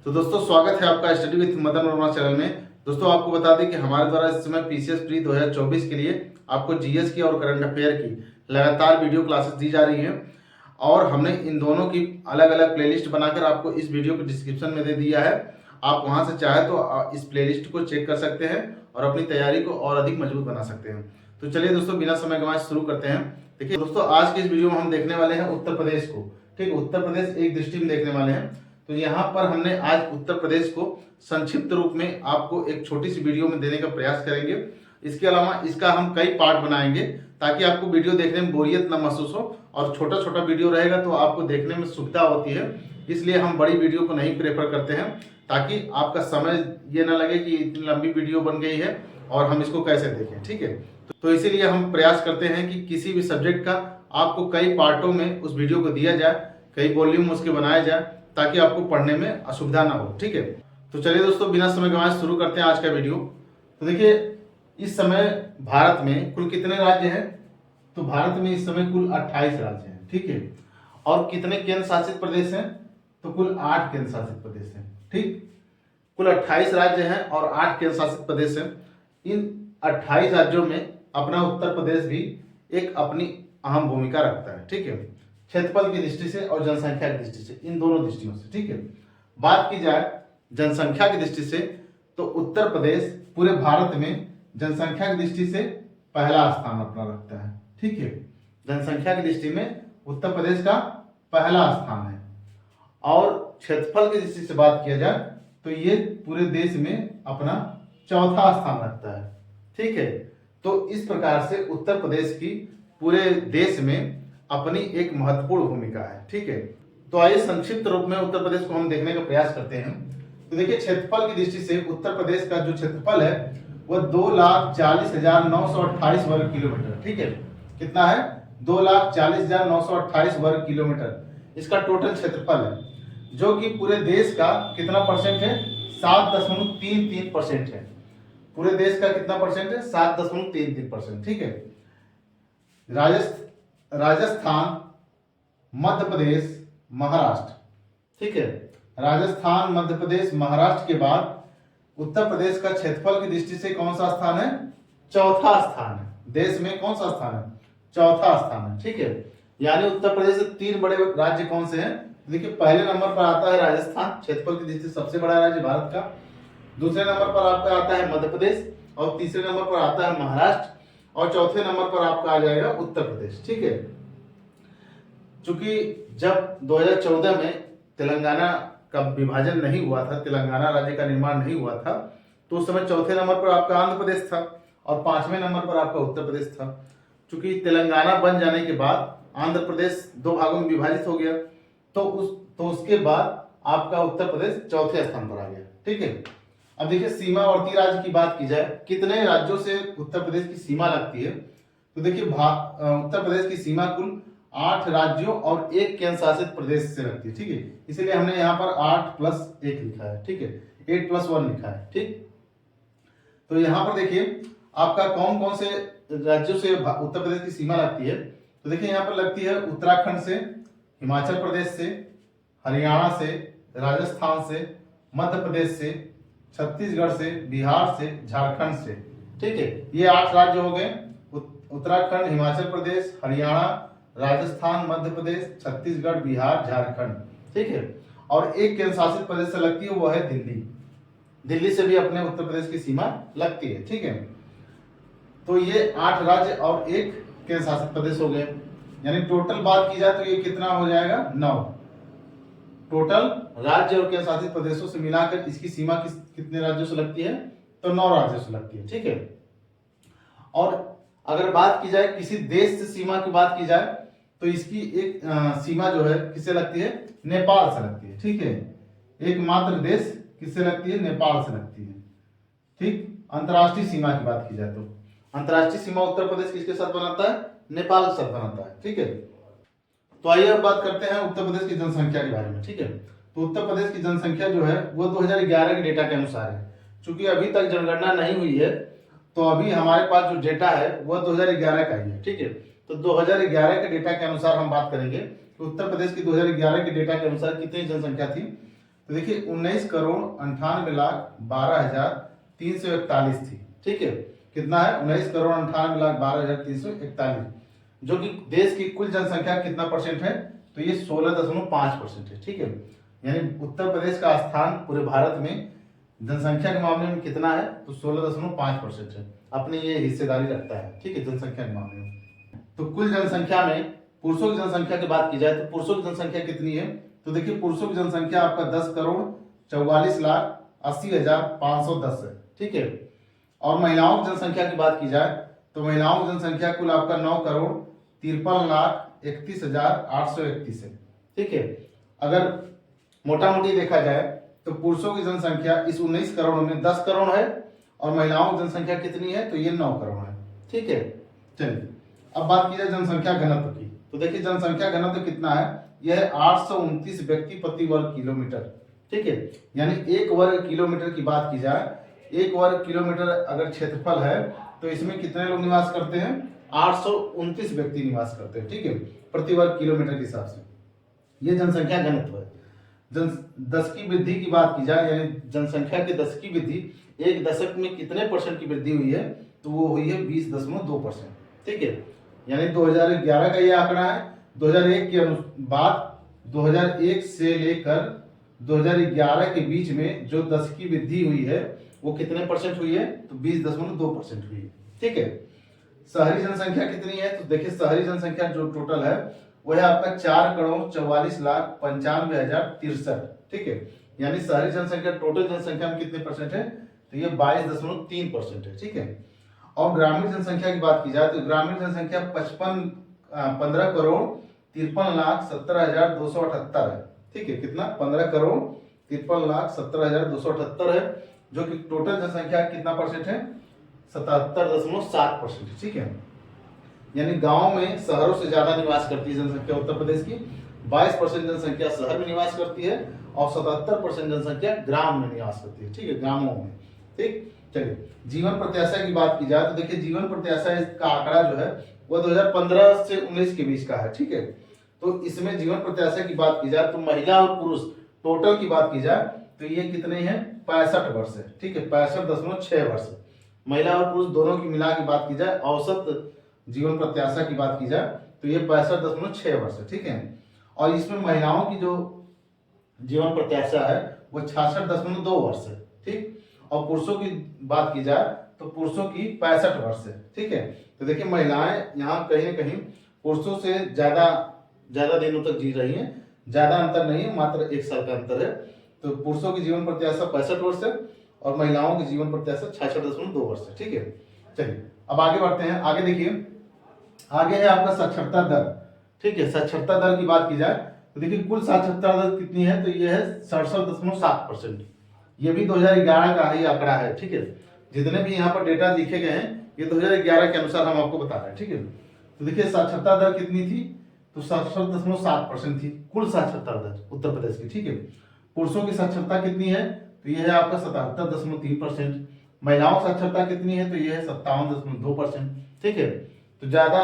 तो दोस्तों स्वागत है आपका study with Madan Verma channel में। दोस्तों आपको बता दें कि हमारे द्वारा इस समय पीसीएस प्री 2024 के लिए आपको जीएस की और करंट अफेयर की लगातार वीडियो क्लासेस दी जा रही हैं और हमने इन दोनों की अलग अलग प्लेलिस्ट बनाकर आपको इस वीडियो के डिस्क्रिप्शन में दे दिया है। आप वहां से चाहे तो इस प्लेलिस्ट को चेक कर सकते हैं और अपनी तैयारी को और अधिक मजबूत बना सकते हैं। तो चलिए दोस्तों बिना समय गंवाए शुरू करते हैं। देखिए दोस्तों आज के इस वीडियो में हम देखने वाले हैं उत्तर प्रदेश को। ठीक, उत्तर प्रदेश एक दृष्टि में देखने वाले हैं। तो यहाँ पर हमने आज उत्तर प्रदेश को संक्षिप्त रूप में आपको एक छोटी सी वीडियो में देने का प्रयास करेंगे। इसके अलावा इसका हम कई पार्ट बनाएंगे ताकि आपको वीडियो देखने में बोरियत न महसूस हो और छोटा छोटा वीडियो रहेगा तो आपको देखने में सुविधा होती है। इसलिए हम बड़ी वीडियो को नहीं प्रेफर करते हैं ताकि आपका समय ये ना लगे कि इतनी लंबी वीडियो बन गई है और हम इसको कैसे देखें। ठीक है, तो इसीलिए हम प्रयास करते हैं कि किसी भी सब्जेक्ट का आपको कई पार्टों में उस वीडियो को दिया जाए, कई वॉल्यूम उसके बनाए जाए ताकि आपको पढ़ने में असुविधा ना हो। ठीक है, तो चलिए दोस्तों बिना समय गंवाए शुरू करते हैं आज का वीडियो। तो देखिए इस समय भारत में कुल कितने राज्य हैं? तो भारत में इस समय कुल 28 राज्य हैं। ठीक है, और कितने केंद्र शासित प्रदेश हैं? तो कुल 8 केंद्र शासित प्रदेश हैं। ठीक, कुल 28 राज्य हैं और 8 केंद्र शासित प्रदेश हैं। इन 28 राज्यों में अपना उत्तर प्रदेश भी एक अपनी अहम भूमिका रखता है। ठीक है, क्षेत्रफल की दृष्टि से और जनसंख्या की दृष्टि से, इन दोनों दृष्टियों से। ठीक है, बात की जाए जनसंख्या की दृष्टि से तो उत्तर प्रदेश पूरे भारत में जनसंख्या की दृष्टि से पहला स्थान अपना रखता है। ठीक है, जनसंख्या की दृष्टि में उत्तर प्रदेश का पहला स्थान है। और क्षेत्रफल की दृष्टि से बात किया जाए तो ये पूरे देश में अपना चौथा स्थान रखता है। ठीक है, तो इस प्रकार से उत्तर प्रदेश की पूरे देश में अपनी एक महत्वपूर्ण भूमिका है। ठीक है, तो आइए संक्षिप्त रूप में उत्तर प्रदेश को हम देखने का प्रयास करते हैं। तो देखिए क्षेत्रफल की दृष्टि से उत्तर प्रदेश का जो क्षेत्रफल है वह 2,40,928 वर्ग किलोमीटर। ठीक है, कितना है? 2,40,928 वर्ग किलोमीटर इसका टोटल क्षेत्रफल है, जो कि पूरे देश का कितना परसेंट है? 7.33% है। पूरे देश का कितना परसेंट है? 7.33%। ठीक है, राजस्थान, मध्य प्रदेश, महाराष्ट्र। ठीक है, राजस्थान, मध्य प्रदेश, महाराष्ट्र के बाद उत्तर प्रदेश का क्षेत्रफल की दृष्टि से कौन सा स्थान है? चौथा स्थान है। देश में कौन सा स्थान है? चौथा स्थान है। ठीक है, यानी उत्तर प्रदेश से 3 बड़े राज्य कौन से हैं? देखिए पहले नंबर पर आता है राजस्थान, क्षेत्रफल की दृष्टि से सबसे बड़ा राज्य भारत का। दूसरे नंबर पर आपका आता है मध्य प्रदेश और तीसरे नंबर पर आता है महाराष्ट्र और चौथे नंबर पर आपका आ जाएगा उत्तर प्रदेश। ठीक है, चूंकि जब 2014 में तेलंगाना का विभाजन नहीं हुआ था, तेलंगाना राज्य का निर्माण नहीं हुआ था, तो उस समय चौथे नंबर पर आपका आंध्र प्रदेश था और 5वें नंबर पर आपका उत्तर प्रदेश था। चूंकि तेलंगाना बन जाने के बाद आंध्र प्रदेश 2 भागों में विभाजित हो गया, तो उसके बाद आपका उत्तर प्रदेश चौथे स्थान पर आ गया। ठीक है, अब देखिए सीमावर्ती राज्य की बात की जाए, कितने राज्यों से उत्तर प्रदेश की सीमा लगती है? तो देखिए उत्तर प्रदेश की सीमा कुल 8 राज्यों और 1 केंद्र शासित प्रदेश से लगती है। ठीक है, इसीलिए हमने यहाँ पर 8+1 लिखा है। ठीक है, 8+1 लिखा है। ठीक, तो यहाँ पर देखिए आपका कौन कौन से राज्यों से उत्तर प्रदेश की सीमा लगती है। तो देखिए यहाँ पर लगती है उत्तराखंड से, हिमाचल प्रदेश से, हरियाणा से, राजस्थान से, मध्य प्रदेश से, छत्तीसगढ़ से, बिहार से, झारखंड से। ठीक है, ये 8 राज्य हो गए, उत्तराखंड, हिमाचल प्रदेश, हरियाणा, राजस्थान, मध्य प्रदेश, छत्तीसगढ़, बिहार, झारखंड। ठीक है, और 1 केंद्र शासित प्रदेश से लगती है, वो है दिल्ली। दिल्ली से भी अपने उत्तर प्रदेश की सीमा लगती है। ठीक है, तो ये 8 राज्य और 1 केंद्र शासित प्रदेश हो गए, यानी टोटल बात की जाए तो ये कितना हो जाएगा? 9। टोटल राज्य और केंद्र शासित प्रदेशों से मिलाकर इसकी सीमा कितने राज्यों से लगती है? तो 9 राज्यों से लगती है। ठीक है, और अगर बात की जाए किसी देश से सीमा की बात की जाए तो इसकी एक सीमा जो है किससे लगती है? नेपाल से लगती है। ठीक है, एकमात्र देश किससे लगती है? नेपाल से लगती है। ठीक, अंतर्राष्ट्रीय सीमा की बात की जाए तो अंतर्राष्ट्रीय सीमा उत्तर प्रदेश किसके साथ बनाता है? नेपाल के साथ बनाता है। ठीक है, तो आइए अब बात करते हैं उत्तर प्रदेश की जनसंख्या के बारे में। ठीक है, तो उत्तर प्रदेश की जनसंख्या जो है वो 2011 के डेटा के अनुसार है। चूंकि अभी तक जनगणना नहीं हुई है तो अभी हमारे पास जो डेटा है वो 2011 का ही है। ठीक है, तो 2011 के डेटा के अनुसार हम बात करेंगे तो उत्तर प्रदेश की 2011 के डेटा के अनुसार कितनी जनसंख्या थी? तो देखिए 19,98,12,341 थी। ठीक है, कितना है? 19,98,12,341, जो कि देश की कुल जनसंख्या कितना परसेंट है? तो ये 16.5% है। ठीक है, यानी उत्तर प्रदेश का स्थान पूरे भारत में जनसंख्या के मामले में कितना है? तो 16.5% है, अपनी ये हिस्सेदारी रखता है। ठीक है, जनसंख्या के मामले में। तो कुल जनसंख्या में पुरुषों की जनसंख्या की बात की जाए तो पुरुषों की जनसंख्या कितनी है? तो देखिए पुरुषों की जनसंख्या आपका 10,44,80,510 है। ठीक है, और महिलाओं की जनसंख्या की बात की जाए तो महिलाओं की जनसंख्या कुल आपका 9,53,31,831 है। ठीक है, अगर मोटा मोटी देखा जाए तो पुरुषों की जनसंख्या इस 19 करोड़ में 10 करोड़ है और महिलाओं की जनसंख्या कितनी है? तो ये 9 करोड़ है। ठीक है, चलिए अब बात की जाए जनसंख्या घनत्व की। तो देखिए जनसंख्या घनत्व कितना है? यह 829 व्यक्ति प्रति वर्ग किलोमीटर। ठीक है, यानी 1 वर्ग किलोमीटर की बात की जाए, 1 वर्ग किलोमीटर अगर क्षेत्रफल है तो इसमें कितने लोग निवास करते हैं? 829 व्यक्ति निवास करते हैं। ठीक है, प्रति वर्ग किलोमीटर के हिसाब से ये जनसंख्या घनत्व है। दस की वृद्धि की बात की जाए, यानी जनसंख्या के 10 की वृद्धि 1 दशक में कितने परसेंट की वृद्धि हुई है? तो वो हुई है 20.2%। ठीक है, यानी 2011 का ये आंकड़ा है। 2001 के बाद 2001 से लेकर 2011 के बीच में जो 10 की वृद्धि हुई है वो कितने परसेंट हुई है? तो 20.2% हुई है। ठीक है, शहरी जनसंख्या कितनी है? तो देखिए शहरी जनसंख्या जो टोटल है वो है आपका 4,44,95,063। ठीक है, यानी शहरी जनसंख्या टोटल जनसंख्या में कितने परसेंट है? तो ये 22.3% है। ठीक है, और ग्रामीण जनसंख्या की बात की जाए तो ग्रामीण जनसंख्या 15,53,17,278 है। ठीक है, कितना? 15,53,17,278 है, जो कि टोटल जनसंख्या कितना परसेंट है? 77.7%। ठीक है, यानी गांव में शहरों से ज्यादा निवास करती है जनसंख्या उत्तर प्रदेश की। 22% जनसंख्या शहर में निवास करती है और 77% जनसंख्या ग्राम में निवास करती है। ठीक है, ग्रामों में। ठीक, चलिए जीवन प्रत्याशा की बात की जाए तो देखिए जीवन प्रत्याशा का आंकड़ा जो है वो 2015 से 19 के बीच का है। ठीक है, तो इसमें जीवन प्रत्याशा की बात की जाए तो महिला और पुरुष टोटल की बात की जाए तो ये कितने हैं? 65 वर्ष है। ठीक है, 65.6 वर्ष है। महिला और पुरुष दोनों की मिला की बात की जाए, औसत जीवन प्रत्याशा की बात की जाए तो ये 65.6 वर्ष है। ठीक है, और इसमें महिलाओं की जो जीवन प्रत्याशा है वो 66.2 वर्ष है। ठीक, और पुरुषों की बात की जाए तो पुरुषों की 65 वर्ष है। ठीक है, तो देखिए महिलाएं यहाँ कहीं ना कहीं पुरुषों से ज्यादा दिनों तक जी रही हैं। ज्यादा अंतर नहीं है, मात्र 1 साल का अंतर है। तो पुरुषों की जीवन प्रत्याशा 65 वर्ष है और महिलाओं की जीवन प्रत्याशा 66.2 वर्ष है। ठीक है, चलिए अब आगे बढ़ते हैं। आगे देखिए, आगे है आपका साक्षरता दर। ठीक है, साक्षरता दर की बात की जाए तो देखिए कुल साक्षरता दर कितनी है? तो ये है 67.7%। ये भी 2011 का ही आंकड़ा है। ठीक है, जितने भी यहाँ पर डेटा लिखे गए हैं ये 2011 के अनुसार हम आपको बता रहे हैं। ठीक है, तो देखिए साक्षरता दर कितनी थी? तो 67.7% थी कुल साक्षरता दर उत्तर प्रदेश की। ठीक है, पुरुषों की साक्षरता कितनी है? तो यह है आपका 77.3%। महिलाओं की साक्षरता कितनी है? तो यह है 57.2%। ठीक है, तो ज्यादा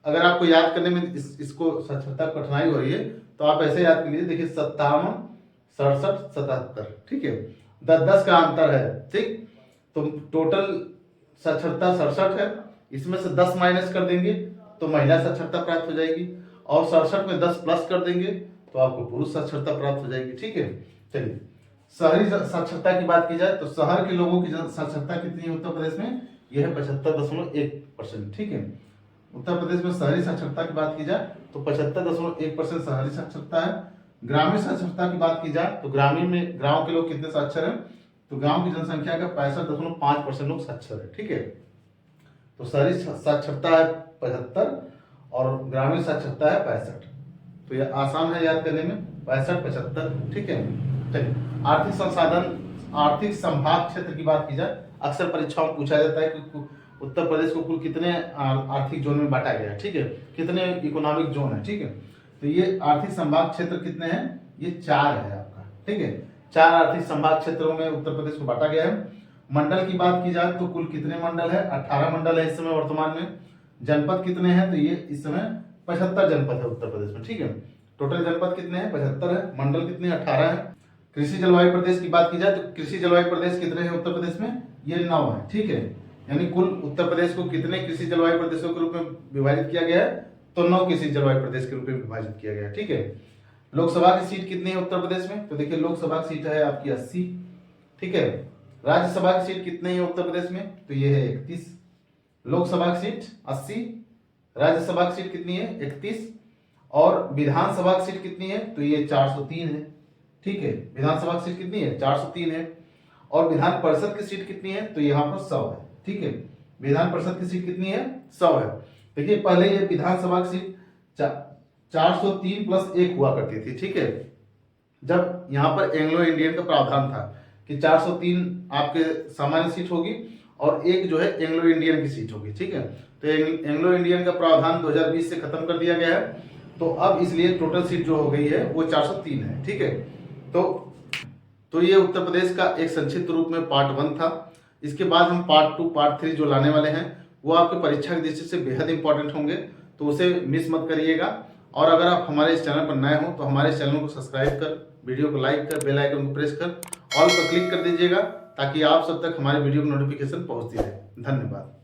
अगर आपको याद करने में इसको साक्षरता कठिनाई हो रही है तो आप ऐसे याद कर लीजिए। देखिए 57, 67, 77। ठीक है, 10-10 का अंतर है। ठीक, तो टोटल साक्षरता 67 है, इसमें से 10 माइनस कर देंगे तो महिला साक्षरता प्राप्त हो जाएगी और 67 में 10 प्लस कर देंगे तो आपको पुरुष साक्षरता प्राप्त हो जाएगी। ठीक है, चलिए शहरी साक्षरता की बात की जाए तो शहर के लोगों की साक्षरता कितनी है उत्तर प्रदेश में? यह है 75.1%। ठीक है, उत्तर प्रदेश में शहरी साक्षरता की बात की जाए तो 75.1% शहरी साक्षरता है। ग्रामीण साक्षरता की बात की जाए तो ग्रामीण में गांव के लोग कितने साक्षर हैं? तो गांव की जनसंख्या का 65.5% लोग साक्षर है। ठीक है, तो शहरी साक्षरता है 75 और ग्रामीण साक्षरता है 65। तो यह आसान है याद करने में, 65-75। ठीक है, चलिए आर्थिक संसाधन, आर्थिक संभाग क्षेत्र की बात की जाए, अक्सर परीक्षाओं में पूछा जाता है कि उत्तर प्रदेश को कुल कितने आर्थिक जोन में बांटा गया है। ठीक है, कितने इकोनॉमिक जोन है। ठीक है, तो ये आर्थिक संभाग क्षेत्र कितने हैं? ये 4 है आपका। ठीक है, 4 आर्थिक संभाग क्षेत्रों में उत्तर प्रदेश को बांटा गया है। मंडल की बात की जाए तो कुल कितने मंडल है? 18 मंडल है इस समय वर्तमान में। जनपद कितने हैं? तो ये इस समय 75 जनपद है उत्तर प्रदेश में। ठीक है, टोटल जनपद कितने हैं? 75 है। मंडल कितने? 18 है। कृषि जलवायु प्रदेश की बात की जाए तो कृषि जलवायु प्रदेश कितने हैं उत्तर प्रदेश में? ये 9 है। ठीक है, यानी कुल उत्तर प्रदेश को कितने कृषि जलवायु प्रदेशों के रूप में विभाजित किया गया है? तो 9 कृषि जलवायु प्रदेश के रूप में विभाजित किया गया है। ठीक है, लोकसभा की सीट कितनी है उत्तर प्रदेश में? तो देखिए लोकसभा की सीट है आपकी 80। ठीक है, राज्यसभा की सीट कितनी है उत्तर प्रदेश में? तो ये है 31। लोकसभा की सीट 80, राज्यसभा की सीट कितनी है? 31, और विधानसभा की सीट कितनी है? तो ये 403 है। ठीक है, विधानसभा की सीट कितनी है? 403 है। और विधान परिषद की सीट कितनी है? तो यहाँ पर 100 है। ठीक है, विधान परिषद की सीट कितनी है? 100 है। देखिए पहले ये विधानसभा की सीट 403 प्लस 1 हुआ करती थी। ठीक है, जब यहाँ पर एंग्लो इंडियन का प्रावधान था कि 403 आपके सामान्य सीट होगी और एक जो है एंग्लो इंडियन की सीट होगी। ठीक है, तो एंग्लो इंडियन का प्रावधान 2020 से खत्म कर दिया गया है, तो अब इसलिए टोटल सीट जो हो गई है वो 403 है। ठीक है, तो ये उत्तर प्रदेश का एक संक्षिप्त रूप में पार्ट 1 था। इसके बाद हम पार्ट 2 पार्ट 3 जो लाने वाले हैं वो आपके परीक्षा की दृष्टि से बेहद इंपॉर्टेंट होंगे, तो उसे मिस मत करिएगा। और अगर आप हमारे इस चैनल पर नए हो तो हमारे चैनल को सब्सक्राइब कर, वीडियो को लाइक कर, बेल आइकन को प्रेस कर ऑल पर क्लिक कर दीजिएगा, ताकि आप सब तक हमारे वीडियो की नोटिफिकेशन पहुंचती रहे। धन्यवाद।